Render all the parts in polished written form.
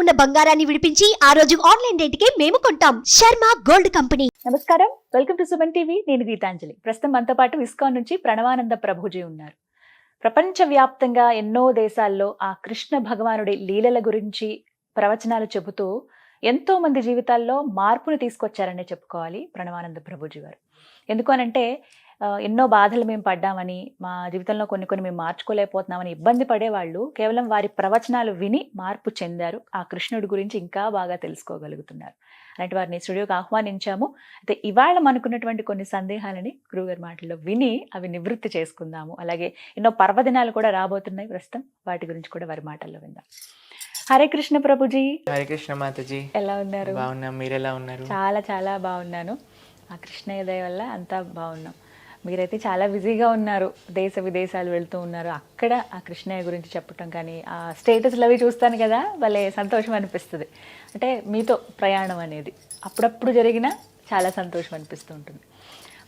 ఉన్న బంగారాన్ని విడిపించి ఆ రోజు ఆన్లైన్ రేటుకే మేము కొంటాం. Sharma gold company. నమస్కారం, వెల్కమ్ టు సుమన్ టీవీ. నేను గీతాంజలి. ప్రస్తుతం మనతో పాటు ఇస్కాన్ నుంచి ప్రణవానంద ప్రభుజీ ఉన్నారు. ప్రపంచవ్యాప్తంగా ఎన్నో దేశాల్లో ఆ కృష్ణ భగవానుడి లీలల గురించి ప్రవచనాలు చెబుతూ ఎంతో మంది జీవితాల్లో మార్పును తీసుకొచ్చారనే చెప్పుకోవాలి ప్రణవానంద ప్రభుజీ గారు. ఎందుకు అనంటే ఎన్నో బాధలు మేము పడ్డామని, మా జీవితంలో కొన్ని మేము మార్చుకోలేకపోతున్నామని ఇబ్బంది పడేవాళ్ళు కేవలం వారి ప్రవచనాలు విని మార్పు చెందారు. ఆ కృష్ణుడి గురించి ఇంకా బాగా తెలుసుకోగలుగుతున్నారు. అలాంటి వారిని స్టూడియోకి ఆహ్వానించాము. అయితే ఇవాళ మనకున్నటువంటి కొన్ని సందేహాలని గురువుగారి మాటల్లో విని అవి నివృత్తి చేసుకుందాము. అలాగే ఎన్నో పర్వదినాలు కూడా రాబోతున్నాయి ప్రస్తుతం, వాటి గురించి కూడా వారి మాటల్లో విందాం. హరే కృష్ణ ప్రభుజీ. హరే కృష్ణ మాతాజీ. ఎలా ఉన్నారు? బాగున్నాం, మీరు ఎలా ఉన్నారు? చాలా చాలా బాగున్నాను. ఆ కృష్ణయ్య దయ వల్ల అంతా బాగున్నాం. మీరైతే చాలా బిజీగా ఉన్నారు, దేశ విదేశాలు వెళ్తూ ఉన్నారు. అక్కడ ఆ కృష్ణయ్య గురించి చెప్పటం కానీ, ఆ స్టేటస్లు అవి చూస్తాను కదా, భలే సంతోషం అనిపిస్తుంది. అంటే మీతో ప్రయాణం అనేది అప్పుడప్పుడు జరిగినా చాలా సంతోషం అనిపిస్తూ ఉంటుంది.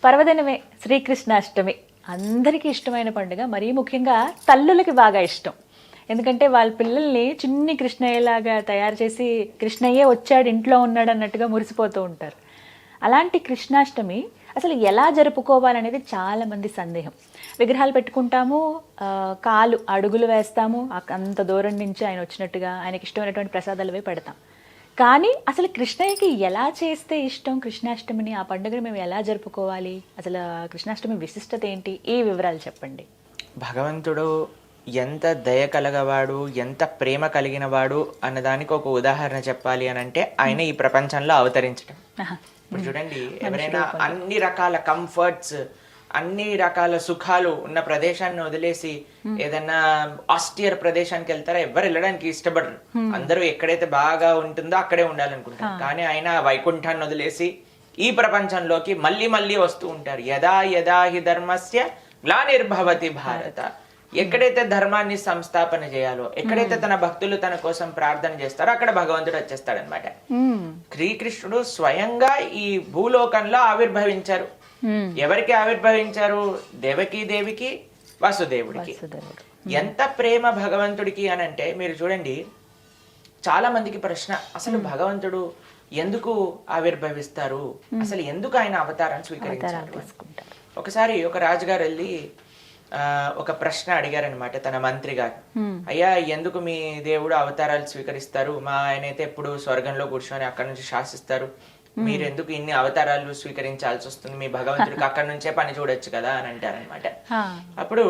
పర్వదినమే శ్రీకృష్ణాష్టమి, అందరికీ ఇష్టమైన పండుగ. మరీ ముఖ్యంగా తల్లులకి బాగా ఇష్టం. ఎందుకంటే వాళ్ళ పిల్లల్ని చిన్ని కృష్ణయ్యలాగా తయారు చేసి కృష్ణయ్యే వచ్చాడు, ఇంట్లో ఉన్నాడు అన్నట్టుగా మురిసిపోతూ ఉంటారు. అలాంటి కృష్ణాష్టమి అసలు ఎలా జరుపుకోవాలనేది చాలామంది సందేహం. విగ్రహాలు పెట్టుకుంటాము, కాలు అడుగులు వేస్తాము, అంత దూరం నుంచి ఆయన వచ్చినట్టుగా ఆయనకి ఇష్టమైనటువంటి ప్రసాదాలు అవి పెడతాం. కానీ అసలు కృష్ణయ్యకి ఎలా చేస్తే ఇష్టం కృష్ణాష్టమిని, ఆ పండుగను మేము ఎలా జరుపుకోవాలి, అసలు కృష్ణాష్టమి విశిష్టత ఏంటి, ఈ వివరాలు చెప్పండి. భగవంతుడు ఎంత దయ కలగవాడు, ఎంత ప్రేమ కలిగిన వాడు అన్నదానికి ఒక ఉదాహరణ చెప్పాలి అని అంటే ఆయన ఈ ప్రపంచంలో అవతరించడం. ఇప్పుడు చూడండి, ఎవరైనా అన్ని రకాల కంఫర్ట్స్, అన్ని రకాల సుఖాలు ఉన్న ప్రదేశాన్ని వదిలేసి ఏదైనా ఆస్టియర్ ప్రదేశానికి వెళ్తారా? ఎవరు వెళ్ళడానికి ఇష్టపడరు. అందరూ ఎక్కడైతే బాగా ఉంటుందో అక్కడే ఉండాలనుకుంటారు. కానీ ఆయన వైకుంఠాన్ని వదిలేసి ఈ ప్రపంచంలోకి మళ్ళీ మళ్ళీ వస్తూ ఉంటారు. యదా యదా హి ధర్మస్య గ్లానిర్భవతి భారత. ఎక్కడైతే ధర్మాన్ని సంస్థాపన చేయాలో, ఎక్కడైతే తన భక్తులు తన కోసం ప్రార్థన చేస్తారో అక్కడ భగవంతుడు వచ్చేస్తాడనమాట. శ్రీకృష్ణుడు స్వయంగా ఈ భూలోకంలో ఆవిర్భవించారు. ఎవరికి ఆవిర్భవించారు? దేవికి వసుదేవుడికి. ఎంత ప్రేమ భగవంతుడికి అని అంటే, మీరు చూడండి, చాలా మందికి ప్రశ్న, అసలు భగవంతుడు ఎందుకు ఆవిర్భవిస్తారు, అసలు ఎందుకు ఆయన అవతారాన్ని స్వీకరించారు? ఒకసారి ఒక రాజుగారు వెళ్ళి ఒక ప్రశ్న అడిగారనమాట తన మంత్రి గారు. అయ్యా, ఎందుకు మీ దేవుడు అవతారాలు స్వీకరిస్తారు? మా ఆయన అయితే ఎప్పుడు స్వర్గంలో కూర్చొని అక్కడ నుంచి శాసిస్తారు, మీరెందుకు ఇన్ని అవతారాలు స్వీకరించాల్సి వస్తుంది? మీ భగవంతుడికి అక్కడ నుంచే పని చూడొచ్చు కదా అని అంటారనమాట. అప్పుడు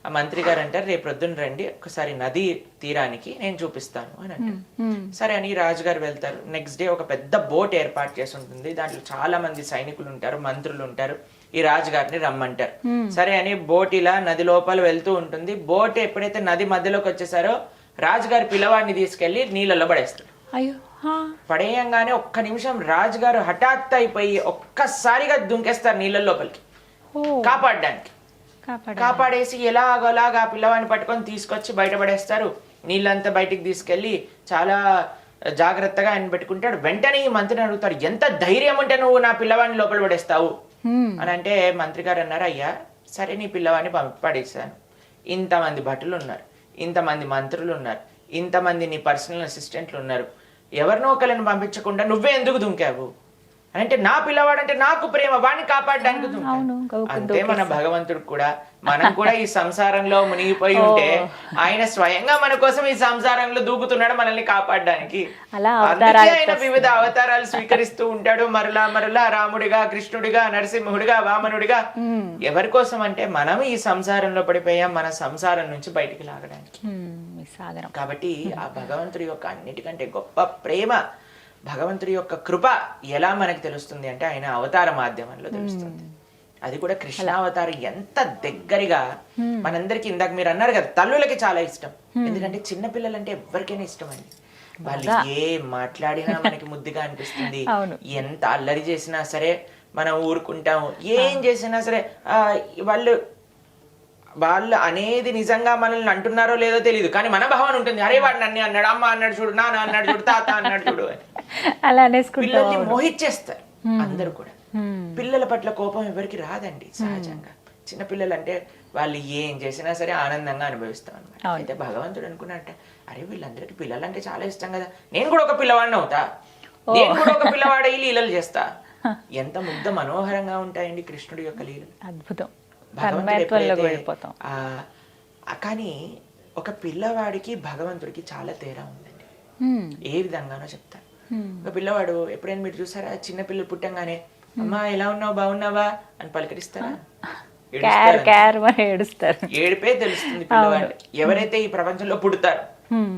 ఆ మంత్రి గారు అంటారు, రేపు ప్రొద్దున రండి, ఒకసారి నది తీరానికి నేను చూపిస్తాను అని అంటారు. సరే అని రాజుగారు వెళ్తారు. నెక్స్ట్ డే ఒక పెద్ద బోట్ ఏర్పాటు చేసి ఉంటుంది. దాంట్లో చాలా మంది సైనికులు ఉంటారు, మంత్రులు ఉంటారు. ఈ రాజుగారిని రమ్మంటారు. సరే అని బోట్ ఇలా నది లోపల వెళ్తూ ఉంటుంది. బోట్ ఎప్పుడైతే నది మధ్యలోకి వచ్చేసారో రాజుగారి పిల్లవాడిని తీసుకెళ్లి నీళ్ళలో పడేస్తాడు. పడేయంగానే ఒక్క నిమిషం రాజుగారు హఠాత్ అయిపోయి ఒక్కసారిగా దుంకేస్తారు నీళ్ళ లోపలికి కాపాడడానికి. కాపాడేసి ఎలాగోలాగా పిల్లవాడిని పట్టుకొని తీసుకొచ్చి బయటపడేస్తారు. నీళ్ళంతా బయటికి తీసుకెళ్లి చాలా జాగ్రత్తగా ఆయన పెట్టుకుంటాడు. వెంటనే ఈ మంత్రిని అడుగుతాడు, ఎంత ధైర్యం ఉంటే నువ్వు నా పిల్లవాడిని లోపల పడేస్తావు అని అంటే, మంత్రి గారు అన్నారు, అయ్యా సరే నీ పిల్లవాడిని పడేసాను, ఇంతమంది భటులు ఉన్నారు, ఇంతమంది మంత్రులు ఉన్నారు, ఇంతమంది నీ పర్సనల్ అసిస్టెంట్లు ఉన్నారు, ఎవరినో ఒకరిని పంపించకుండా నువ్వే ఎందుకు దుంకావు అంటే, నా పిల్లవాడు అంటే నాకు ప్రేమ, వాడిని కాపాడడానికి దుంకాను. అంతే మన భగవంతుడు కూడా. మనం కూడా ఈ సంసారంలో మునిగిపోయి ఉంటే ఆయన స్వయంగా మన కోసం ఈ సంసారంలో దూకుతున్నాడు మనల్ని కాపాడడానికి. అందుకే ఆయన వివిధ అవతారాలు స్వీకరిస్తూ ఉంటాడు. మరలా మరలా రాముడిగా, కృష్ణుడిగా, నరసింహుడిగా, వామనుడిగా. ఎవరి కోసం అంటే మనం ఈ సంసారంలో పడిపోయాం, మన సంసారం నుంచి బయటికి లాగడానికి. కాబట్టి ఆ భగవంతుడి యొక్క అన్నిటికంటే గొప్ప ప్రేమ, భగవంతుడి యొక్క కృప ఎలా మనకి తెలుస్తుంది అంటే ఆయన అవతార మాధ్యమంలో తెలుస్తుంది. అది కూడా కృష్ణావతారం ఎంత దగ్గరగా మనందరికి. ఇందాక మీరు అన్నారు కదా, తల్లులకి చాలా ఇష్టం. ఎందుకంటే చిన్న పిల్లలంటే ఎవరికైనా ఇష్టం అండి. వాళ్ళు ఏం మాట్లాడినా మనకి ముద్దుగా అనిపిస్తుంది. ఎంత అల్లరి చేసినా సరే మనం ఊరుకుంటాము. ఏం చేసినా సరే వాళ్ళు అనేది నిజంగా మనల్ని అంటున్నారో లేదో తెలియదు, కానీ మన భావన ఉంటుంది, అరే వాడు నన్ను అన్నాడు, అమ్మ అన్నాడు చూడు, నాన్న అన్నాడు చూడు, తాత అన్నాడు చూడు అని. పిల్లల్ని మోహించేస్తారు అందరూ కూడా. పిల్లల పట్ల కోపం ఎవరికి రాదండి సహజంగా. చిన్నపిల్లలు అంటే వాళ్ళు ఏం చేసినా సరే ఆనందంగా అనుభవిస్తాం అనమాట. అవును. అయితే భగవంతుడు అనుకున్నట్టే, అరే వీళ్ళందరికీ పిల్లలంటే చాలా ఇష్టం కదా, నేను కూడా ఒక పిల్లవాడిని అవుతా, నేను కూడా ఒక పిల్లవాడై లీలలు చేస్తా. ఎంత ముగ్ధ మనోహరంగా ఉంటాయండి కృష్ణుడి యొక్క లీలలు. అద్భుతం. భగవంతుడు తన్మయత్వంలోకి ఎప్పుడైతే వెళ్ళిపోతాం. కానీ ఒక పిల్లవాడికి భగవంతుడికి చాలా తేడా ఉందండి. ఏ విధంగానో చెప్తాను. ఒక పిల్లవాడు ఎప్పుడైనా మీరు చూసారా, చిన్న పిల్లలు పుట్టంగానే అమ్మా ఎలా ఉన్నావు బాగున్నావా అని పలకరిస్తారా? ఏడుస్తారు. ఏడిపే తెలుస్తుంది పిల్లవాడు ఎవరైతే ఈ ప్రపంచంలో పుడతారు.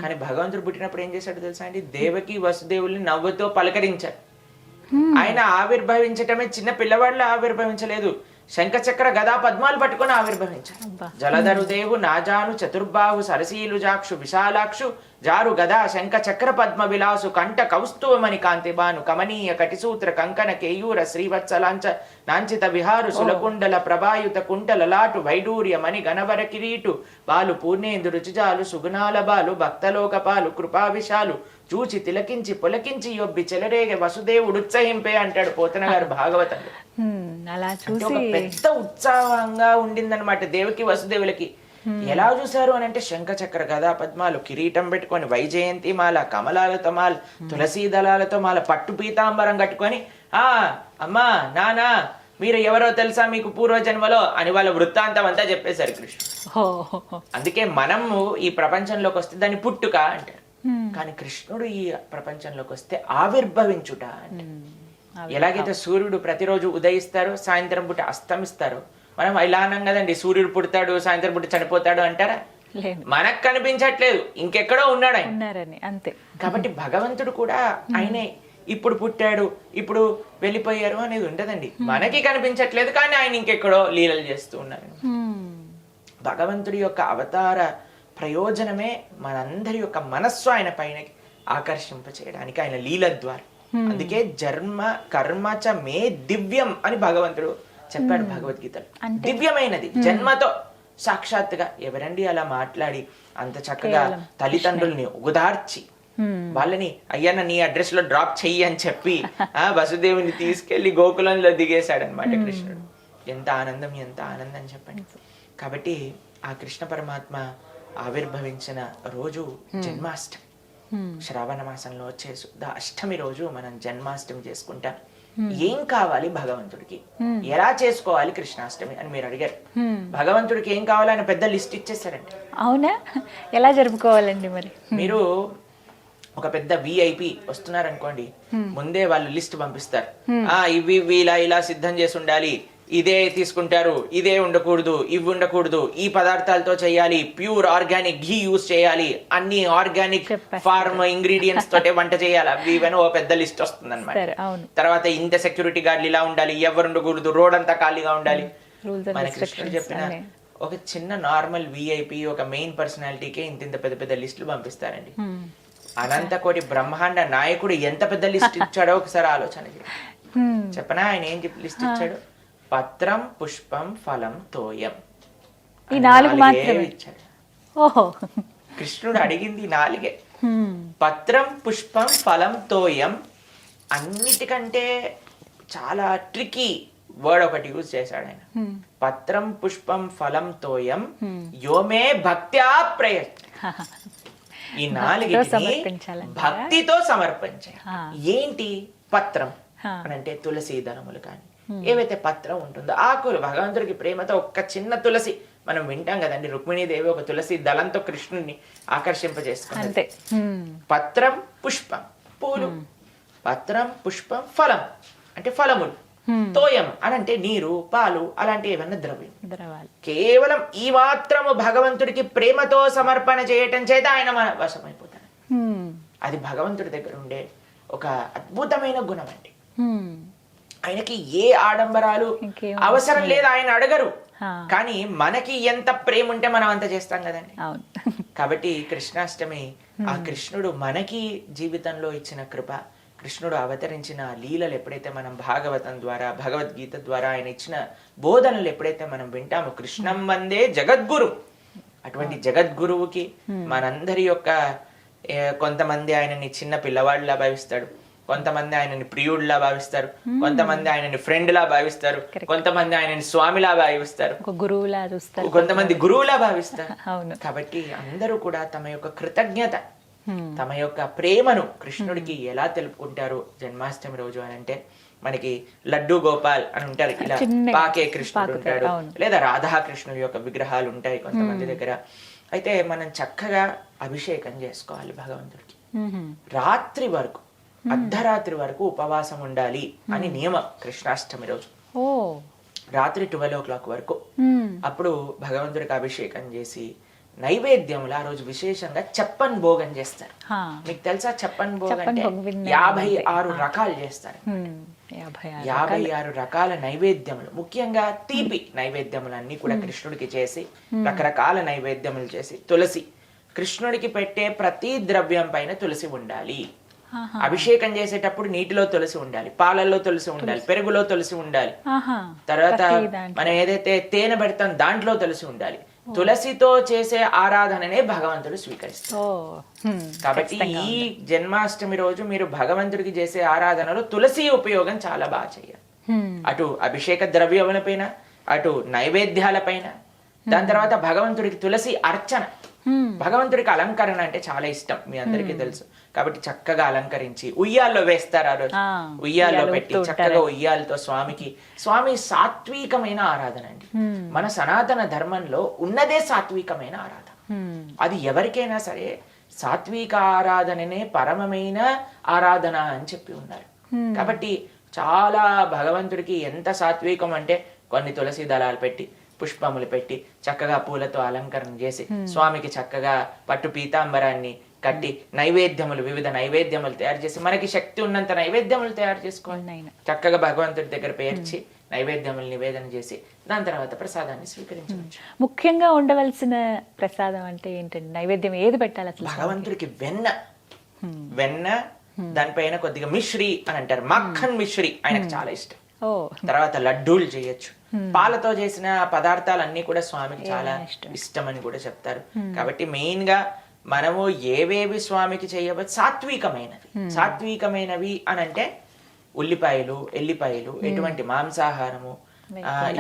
కానీ భగవంతుడు పుట్టినప్పుడు ఏం చేశాడు తెలుసా అండి, దేవకి వసుదేవుల్ని నవ్వుతో పలకరించాడు. ఆయన ఆవిర్భవించటమే చిన్న పిల్లవాడిలో ఆవిర్భవించలేదు, శంఖ చక్ర గదా పద్మాలు పట్టుకొని ఆవిర్భవించాడు. జలధరుదేవు నాజాను చతుర్బాహు సరసీలు జాక్షు విశాలాక్షు జారు గదా శంఖ చక్ర పద్మ విలాసు కంఠ కౌస్తువమణి కాంతిబాను కమనీయ కటిసూత్ర కంకణ కేయూర శ్రీవత్సలాంచ నాంచిత విహారు సులకుండల ప్రభాయుత కుంటల లాటు వైడూర్య మణి గణవర కిరీటు బాలు పూర్ణేందు రుచిజాలు సుగుణాల బాలు భక్తలోక పాలు కృపా విశాలు చూచి తిలకించి పులకించి యొబ్బి చెలరేగే వసుదేవుడు ఉత్సహింపే అంటాడు పోతన గారు భాగవతంలో. అలా అంటే చూసి ఒక పెద్ద ఉత్సాహంగా ఉండిందనమాట దేవకి వసుదేవులకి. ఎలా చూసారు అని అంటే శంఖ చక్ర గదా పద్మాలు, కిరీటం పెట్టుకొని, వైజయంతి మాల, కమలాలతో మాల, తులసీ దళాలతో మాల, పట్టు పీతాంబరం కట్టుకొని, అమ్మా నానా మీరు ఎవరో తెలుసా మీకు పూర్వజన్మలో అని వాళ్ళ వృత్తాంతం అంతా చెప్పేశారు కృష్ణుడు. అందుకే మనము ఈ ప్రపంచంలోకి వస్తే దాన్ని పుట్టుక అంటారు, కానీ కృష్ణుడు ఈ ప్రపంచంలోకి వస్తే ఆవిర్భవించుట అంటే. ఎలాగైతే సూర్యుడు ప్రతిరోజు ఉదయిస్తారు, సాయంత్రం పూట అస్తమిస్తారు, మనం ఇలా అన్నాం కదండి, సూర్యుడు పుడతాడు సాయంత్రం పూట చనిపోతాడు అంటారా? మనకు కనిపించట్లేదు, ఇంకెక్కడో ఉన్నాడు ఆయన, అంతే. కాబట్టి భగవంతుడు కూడా ఆయనే ఇప్పుడు పుట్టాడు ఇప్పుడు వెళ్ళిపోయారు అనేది ఉండదండి. మనకి కనిపించట్లేదు కానీ ఆయన ఇంకెక్కడో లీలలు చేస్తూ ఉన్నారు. భగవంతుడి యొక్క అవతార ప్రయోజనమే మనందరి యొక్క మనస్సు ఆయన పైన ఆకర్షింప చేయడానికి ఆయన లీల ద్వారా. అందుకే జన్మ కర్మ చ మే దివ్యం అని భగవంతుడు చెప్పాడు భగవద్గీతలో. దివ్యమైనది జన్మతో సాక్షాత్తుగా ఎవరండి అలా మాట్లాడి అంత చక్కగా తల్లిదండ్రుల్ని ఉదార్చి వాళ్ళని అయ్యన్న నీ అడ్రస్ లో డ్రాప్ చెయ్యి అని చెప్పి వసుదేవుని తీసుకెళ్లి గోకులంలో దిగేశాడు అనమాట కృష్ణుడు. ఎంత ఆనందం, ఎంత ఆనందం చెప్పండి. కాబట్టి ఆ కృష్ణ పరమాత్మ ఆవిర్భవించిన రోజు జన్మాష్టమి. శ్రావణ మాసంలో వచ్చే శుద్ధ అష్టమి రోజు మనం జన్మాష్టమి చేసుకుంటాం. ఏం కావాలి భగవంతుడికి, ఎలా చేసుకోవాలి కృష్ణాష్టమి అని మీరు అడిగారు. భగవంతుడికి ఏం కావాలి ఆయన పెద్ద లిస్ట్ ఇచ్చేసారండి. అవునా? ఎలా జరుపుకోవాలండి మరి? మీరు ఒక పెద్ద విఐపి వస్తున్నారు అనుకోండి, ముందే వాళ్ళు లిస్ట్ పంపిస్తారు. ఇవి ఇలా ఇలా సిద్ధం చేసి ఉండాలి, ఇదే తీసుకుంటారు, ఇదే ఉండకూడదు, ఇవి ఉండకూడదు, ఈ పదార్థాలతో చేయాలి, ప్యూర్ ఆర్గానిక్ ఘీ యూజ్ చేయాలి, అన్ని ఆర్గానిక్ ఫార్మ్ ఇంగ్రీడియంట్స్ తోటే వంట చేయాలి, అవి ఇవన్నీ ఓ పెద్ద లిస్ట్ వస్తుంది అనమాట. తర్వాత ఇంత సెక్యూరిటీ గార్డులు ఇలా ఉండాలి, ఎవరు ఉండకూడదు, రోడ్ అంతా ఖాళీగా ఉండాలి. మన కృష్ణుడు చెప్పిన ఒక చిన్న నార్మల్ విఐపి ఒక మెయిన్ పర్సనాలిటీకే ఇంత పెద్ద పెద్ద లిస్టులు పంపిస్తారండి. అనంతకోటి బ్రహ్మాండ నాయకుడు ఎంత పెద్ద లిస్ట్ ఇచ్చాడో ఒకసారి ఆలోచన చెప్పనా? ఆయన ఏం లిస్ట్ ఇచ్చాడు? పత్రం పుష్పం ఫలం తోయం, ఈ 4 మాత్రమే ఇచ్చాడు. కృష్ణుడు అడిగింది 4. పత్రం పుష్పం ఫలం తోయం. అన్నిటికంటే చాలా ట్రికీ వర్డ్ ఒకటి యూజ్ చేశాడు ఆయన. పత్రం పుష్పం ఫలం తోయం యోమే భక్త్యా ప్రయత్న. ఈ 4 భక్తితో సమర్పించాలి. ఏంటి పత్రం అని అంటే తులసి దళములు కానీ ఏవైతే పత్రం ఉంటుందో ఆకులు, భగవంతుడికి ప్రేమతో ఒక్క చిన్న తులసి మనం వింటాం కదండి, రుక్మిణీదేవి ఒక తులసి దళంతో కృష్ణుడిని ఆకర్షింపజేసుకుంది. పత్రం పుష్పం పూలు, పత్రం పుష్పం ఫలం అంటే ఫలములు, తోయం అని అంటే నీరు పాలు అలాంటి ఏమన్నా ద్రవ్యాలు. కేవలం ఈ మాత్రము భగవంతుడికి ప్రేమతో సమర్పణ చేయటం చేత ఆయన మన వశమైపోతాడు. అది భగవంతుడి దగ్గర ఉండే ఒక అద్భుతమైన గుణం అండి. ఆయనకి ఏ ఆడంబరాలు అవసరం లేదు, ఆయన అడగరు. కానీ మనకి ఎంత ప్రేమ ఉంటే మనం అంత చేస్తాం కదండి. కాబట్టి కృష్ణాష్టమి ఆ కృష్ణుడు మనకి జీవితంలో ఇచ్చిన కృప, కృష్ణుడు అవతరించిన లీలలు ఎప్పుడైతే మనం భాగవతం ద్వారా భగవద్గీత ద్వారా ఆయన ఇచ్చిన బోధనలు ఎప్పుడైతే మనం వింటామో, కృష్ణం వందే జగద్గురు, అటువంటి జగద్గురువుకి మనందరి యొక్క కొంతమంది ఆయనని చిన్న పిల్లవాడిలా భావిస్తాడు, కొంతమంది ఆయనని ప్రియుడిలా భావిస్తారు, కొంతమంది ఆయనని ఫ్రెండ్ లా భావిస్తారు, కొంతమంది ఆయనని స్వామిలా భావిస్తారు, ఒక గురువులా చూస్తారు, కొంతమంది గురువులా భావిస్తారు. అవును. కాబట్టి అందరూ కూడా తమ యొక్క కృతజ్ఞత, తమ యొక్క ప్రేమను కృష్ణుడికి ఎలా తెలుపుకుంటారు జన్మాష్టమి రోజు అని అంటే, మనకి లడ్డు గోపాల్ అని ఉంటారు, ఇలా పాకే కృష్ణుడు ఉంటాడు, లేదా రాధాకృష్ణుడి యొక్క విగ్రహాలు ఉంటాయి కొంతమంది దగ్గర. అయితే మనం చక్కగా అభిషేకం చేసుకోవాలి భగవంతుడికి. రాత్రి వరకు, అర్ధరాత్రి వరకు ఉపవాసం ఉండాలి అని నియమం కృష్ణాష్టమి రోజు. రాత్రి 12 o'clock వరకు. అప్పుడు భగవంతుడికి అభిషేకం చేసి నైవేద్యములు ఆ రోజు విశేషంగా చెప్పన్ భోగం చేస్తారు. మీకు తెలుసా చెప్పన్ భోగం అంటే 56 రకాలు చేస్తారు. 56 రకాల నైవేద్యములు, ముఖ్యంగా తీపి నైవేద్యములు అన్ని కూడా కృష్ణుడికి చేసి, రకరకాల నైవేద్యములు చేసి, తులసి, కృష్ణుడికి పెట్టే ప్రతి ద్రవ్యం పైన తులసి ఉండాలి. అభిషేకం చేసేటప్పుడు నీటిలో తులసి ఉండాలి, పాలల్లో తులసి ఉండాలి, పెరుగులో తులసి ఉండాలి, తర్వాత మనం ఏదైతే తేనె పెడతాం దాంట్లో తులసి ఉండాలి. తులసితో చేసే ఆరాధననే భగవంతుడు స్వీకరిస్తాడు. కాబట్టి ఈ జన్మాష్టమి రోజు మీరు భగవంతుడికి చేసే ఆరాధనలో తులసి ఉపయోగం చాలా బాగా చేయాలి. అటు అభిషేక ద్రవ్యముల పైన, అటు నైవేద్యాల పైన, దాని తర్వాత భగవంతుడికి తులసి అర్చన. భగవంతుడికి అలంకరణ అంటే చాలా ఇష్టం, మీ అందరికీ తెలుసు. కాబట్టి చక్కగా అలంకరించి ఉయ్యాల్లో వేస్తారు ఆ రోజు. ఉయ్యాల్లో పెట్టి చక్కగా ఉయ్యాలతో స్వామి సాత్వికమైన ఆరాధన అండి. మన సనాతన ధర్మంలో ఉన్నదే సాత్వికమైన ఆరాధన. అది ఎవరికైనా సరే సాత్విక ఆరాధననే పరమమైన ఆరాధన అని చెప్పి ఉన్నారు. కాబట్టి చాలా భగవంతుడికి ఎంత సాత్వికం అంటే, కొన్ని తులసి దళాలు పెట్టి, పుష్పములు పెట్టి, చక్కగా పూలతో అలంకరణ చేసి, స్వామికి చక్కగా పట్టు పీతాంబరాన్ని కట్టి, నైవేద్యములు, వివిధ నైవేద్యములు తయారు చేసి, మనకి శక్తి ఉన్నంత నైవేద్యములు తయారు చేసుకోండి. చక్కగా భగవంతుడి దగ్గర పేర్చి నైవేద్యములు నివేదన చేసి, దాని తర్వాత ప్రసాదాన్ని స్వీకరించవచ్చు. ముఖ్యంగా ఉండవలసిన ప్రసాదం అంటే ఏంటండి? నైవేద్యం ఏది పెట్టాలి అసలు? భగవంతుడికి వెన్న, దానిపైన కొద్దిగా మిశ్రీ అని అంటారు, మక్కన్ మిశ్రీ ఆయనకు చాలా ఇష్టం. తర్వాత లడ్డూలు చేయొచ్చు. పాలతో చేసిన పదార్థాలన్నీ కూడా స్వామికి చాలా ఇష్టం అని కూడా చెప్తారు. కాబట్టి మెయిన్ గా మనము ఏవేవి స్వామికి చేయవచ్చు, సాత్వికమైనవి అని అంటే ఉల్లిపాయలు, ఎల్లిపాయలు, ఎటువంటి మాంసాహారము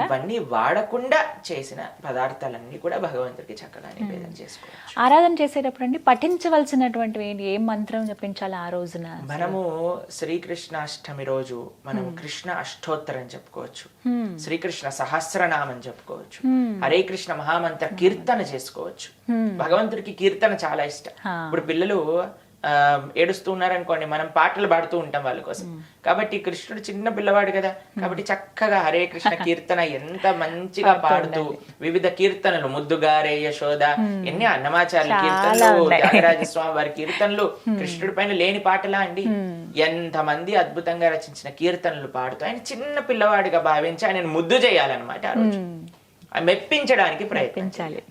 ఇవన్నీ వాడకుండా చేసిన పదార్థాలన్నీ కూడా భగవంతుడికి చక్కగా నివేదన చేసుకోవచ్చు. ఆరాధన చేసేటప్పుడు అండి పఠించవలసినటువంటివి ఏంటి? ఏ మంత్రం జపించాలి ఆ రోజున? మనము శ్రీకృష్ణాష్టమి రోజు మనం కృష్ణ అష్టోత్తరం చెప్పుకోవచ్చు, శ్రీకృష్ణ సహస్రనామం చెప్పుకోవచ్చు, హరే కృష్ణ మహామంత్ర కీర్తన చేసుకోవచ్చు. భగవంతుడికి కీర్తన చాలా ఇష్టం. ఇప్పుడు పిల్లలు ఏడుస్తూ ఉన్నారనుకోండి, మనం పాటలు పాడుతూ ఉంటాం వాళ్ళ కోసం. కాబట్టి కృష్ణుడు చిన్న పిల్లవాడు కదా, కాబట్టి చక్కగా హరే కృష్ణ కీర్తన ఎంత మంచిగా పాడుతూ, వివిధ కీర్తనలు, ముద్దుగారే యశోద, ఎన్ని అన్నమాచార్య కీర్తనలు, త్యాగరాజస్వామి వారి కీర్తనలు, కృష్ణుడి పైన లేని పాటలా అండి. ఎంతమంది అద్భుతంగా రచించిన కీర్తనలు పాడుతూ ఆయన చిన్న పిల్లవాడిగా భావించి ఆయనను ముద్దు చేయాలన్నమాట ఆ రోజు, మెప్పించడానికి ప్రయత్నించాలి.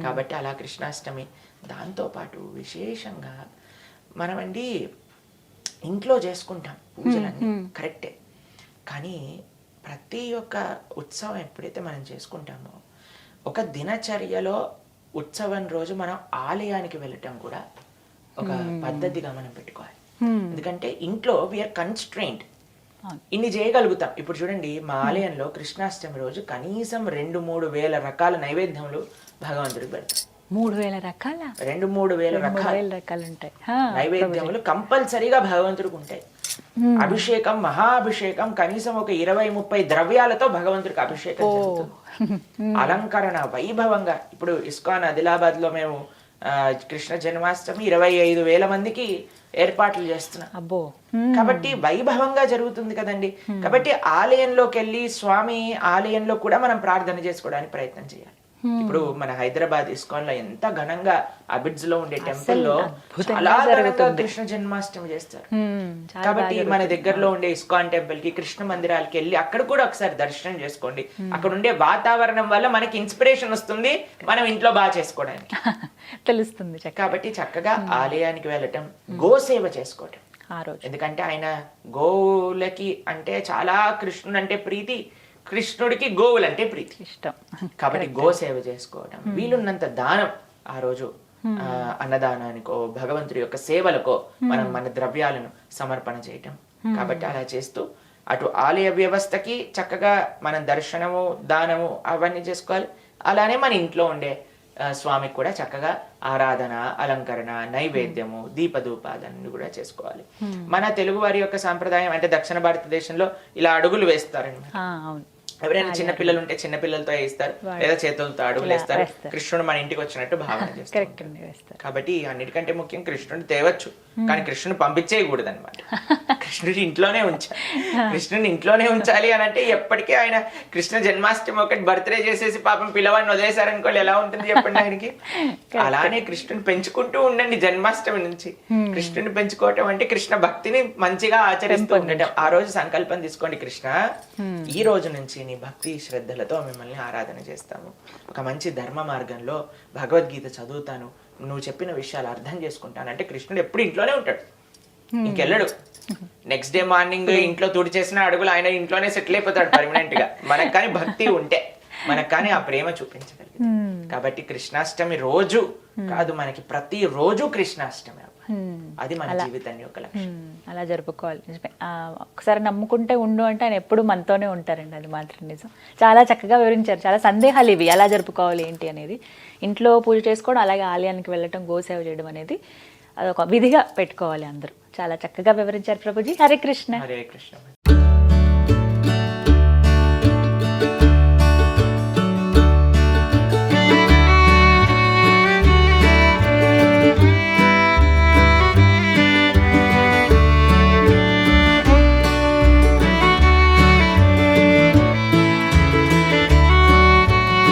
కాబట్టి అలా కృష్ణాష్టమి. దాంతో పాటు విశేషంగా మనమండి ఇంట్లో చేసుకుంటాం పూజలన్నీ, కరెక్టే. కానీ ప్రతి ఒక్క ఉత్సవం ఎప్పుడైతే మనం చేసుకుంటామో, ఒక దినచర్యలో ఉత్సవం రోజు మనం ఆలయానికి వెళ్ళటం కూడా ఒక పద్ధతిగా మనం పెట్టుకోవాలి. ఎందుకంటే ఇంట్లో వీఆర్ కన్స్ట్రెయింట్, ఇన్ని చేయగలుగుతాం. ఇప్పుడు చూడండి, మా ఆలయంలో కృష్ణాష్టమి రోజు కనీసం 2-3 వేల రకాల నైవేద్యములు భగవంతుడికి పెడతాం. 3,000 రకాల 2-3 వేల రకాలు ఉంటాయి నైవేద్యములు కంపల్సరీగా భగవంతుడికి ఉంటాయి. అభిషేకం, మహాభిషేకం, కనీసం ఒక 20-30 ద్రవ్యాలతో భగవంతుడికి అభిషేకం జరుగుతుంది. అలంకరణ వైభవంగా. ఇప్పుడు ఇస్కాన్ ఆదిలాబాద్ లో మేము కృష్ణ జన్మాష్టమి 25,000 మందికి ఏర్పాట్లు చేస్తున్నాం. కాబట్టి వైభవంగా జరుగుతుంది కదండి. కాబట్టి ఆలయంలోకి వెళ్ళి స్వామి ఆలయంలో కూడా మనం ప్రార్థన చేసుకోవడానికి ప్రయత్నం చేయాలి. ఇప్పుడు మన హైదరాబాద్ ఇస్కాన్ లో ఎంత ఘనంగా అబిడ్స్ లో ఉండే టెంపుల్ లో చాలా ఘనంగా కృష్ణ జన్మాష్టమి చేస్తారు. కాబట్టి మన దగ్గరలో ఉండే ఇస్కాన్ టెంపుల్ కి, కృష్ణ మందిరాలకి వెళ్ళి అక్కడ కూడా ఒకసారి దర్శనం చేసుకోండి. అక్కడ ఉండే వాతావరణం వల్ల మనకి ఇన్స్పిరేషన్ వస్తుంది మనం ఇంట్లో బాగా చేసుకోవడానికి తెలుస్తుంది. కాబట్టి చక్కగా ఆలయానికి వెళ్ళటం, గోసేవ చేసుకోవటం ఆ రోజు. ఎందుకంటే ఆయన గోవులకి అంటే చాలా, కృష్ణుడు అంటే ప్రీతి, కృష్ణుడికి గోవులంటే ప్రీతి, ఇష్టం. కాబట్టి గోసేవ చేసుకోవడం, వీలున్నంత దానం ఆ రోజు అన్నదానానికో భగవంతుడి యొక్క సేవలకో మనం మన ద్రవ్యాలను సమర్పణ చేయటం. కాబట్టి అలా చేస్తూ అటు ఆలయ వ్యవస్థకి చక్కగా మనం దర్శనము దానము అవన్నీ చేసుకోవాలి. అలానే మన ఇంట్లో ఉండే స్వామికి కూడా చక్కగా ఆరాధన, అలంకరణ, నైవేద్యము, దీపధూపాదన్ని కూడా చేసుకోవాలి. మన తెలుగు వారి యొక్క సాంప్రదాయం అంటే దక్షిణ భారతదేశంలో ఇలా అడుగులు వేస్తారనమాట. అవును. ఎవరైనా చిన్న పిల్లలు ఉంటే చిన్న పిల్లలతో వేస్తారు, లేదా చేతులతో అడుగులు వేస్తారు. కృష్ణుడు మన ఇంటికి వచ్చినట్టు భావన చేస్తారు. కాబట్టి అన్నిటికంటే ముఖ్యం కృష్ణుడు తేవచ్చు, కానీ కృష్ణుని పంపించేయకూడదు అనమాట. కృష్ణుడి ఇంట్లోనే ఉంచాలి. కృష్ణుని ఇంట్లోనే ఉంచాలి అని అంటే ఎప్పటికీ ఆయన కృష్ణ జన్మాష్టమి ఒకటి బర్త్డే చేసేసి పాపం పిల్లవాడిని వదిలేశారనుకోవాలి, ఎలా ఉంటుంది చెప్పండి ఆయనకి. అలానే కృష్ణుని పెంచుకుంటూ ఉండండి జన్మాష్టమి నుంచి. కృష్ణుని పెంచుకోవటం అంటే కృష్ణ భక్తిని మంచిగా ఆచరిస్తూ ఉండటం. ఆ రోజు సంకల్పం తీసుకోండి, కృష్ణ ఈ రోజు నుంచి నీ భక్తి శ్రద్ధలతో మిమ్మల్ని ఆరాధన చేస్తాము, ఒక మంచి ధర్మ మార్గంలో భగవద్గీత చదువుతాను, నువ్వు చెప్పిన విషయాలు అర్థం చేసుకుంటాను అంటే కృష్ణుడు ఎప్పుడు ఇంట్లోనే ఉంటాడు, ఇంకెళ్ళడు. నెక్స్ట్ డే మార్నింగ్ ఇంట్లో తుడి చేసిన అడుగులు ఆయన ఇంట్లోనే సెటిల్ అయిపోతాడు పర్మనెంట్ గా. మనకు కానీ భక్తి ఉంటే, మనకు కానీ ఆ ప్రేమ చూపించగలిగింది. కాబట్టి కృష్ణాష్టమి రోజు కాదు, మనకి ప్రతి రోజు కృష్ణాష్టమి. అది మన జీవితాన్ని ఒక లక్ష్యం. అలా జరుపుకోవాలి. ఒకసారి నమ్ముకుంటే ఉండు అంటే ఆయన ఎప్పుడు మనతోనే ఉంటారండి, అది మాత్రం నిజం. చాలా చక్కగా వివరించారు. చాలా సందేహాలు ఇవి ఎలా జరుపుకోవాలి ఏంటి అనేది. ఇంట్లో పూజ చేసుకోవడం, అలాగే ఆలయానికి వెళ్ళటం, గోసేవ చేయడం అనేది అదొక విధిగా పెట్టుకోవాలి అందరూ. చాలా చక్కగా వివరించారు ప్రభుజీ. హరే కృష్ణ. హరే కృష్ణ.